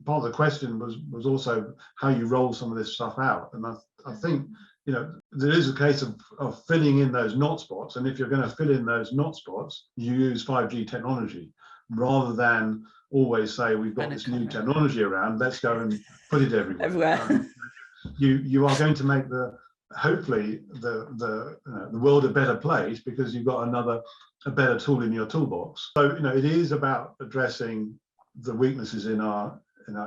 part of the question was also how you roll some of this stuff out. And I think, you know, there is a case of filling in those not spots. And if you're going to fill in those not spots, you use 5G technology rather than always say, we've got this new technology around, let's go and put it everywhere. You are going to make hopefully the world a better place because you've got a better tool in your toolbox. So, you know, it is about addressing the weaknesses in our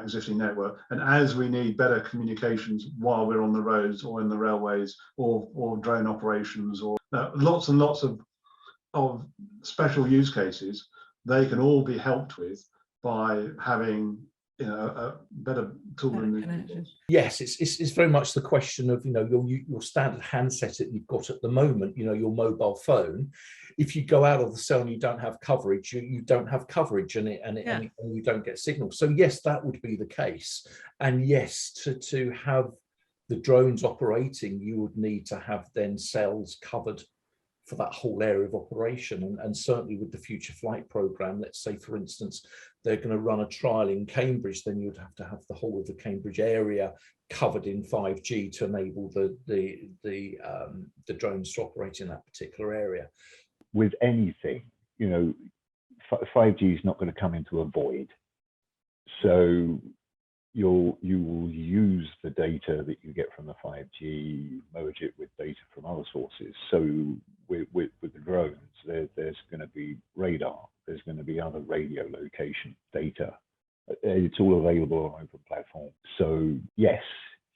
existing network, and as we need better communications while we're on the roads or in the railways or drone operations or lots and lots of special use cases, they can all be helped with by having, you know, a better tool than yes, it's very much the question of, you know, your standard handset that you've got at the moment, you know, your mobile phone. If you go out of the cell and you don't have coverage, you don't have coverage, and you don't get signal. So yes, that would be the case. And yes, to have the drones operating, you would need to have then cells covered for that whole area of operation. And certainly with the future flight program, let's say, for instance, they're going to run a trial in Cambridge, then you'd have to have the whole of the Cambridge area covered in 5G to enable the drones to operate in that particular area. With anything, you know, 5G is not going to come into a void. So you will use the data that you get from the 5G, merge it with data from other sources. So with the drones, there's going to be radar, there's going to be other radio location data. It's all available on open platform. So yes,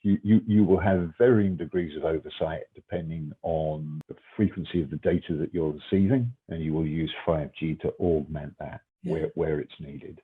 you will have varying degrees of oversight depending on the frequency of the data that you're receiving, and you will use 5G to augment that where it's needed.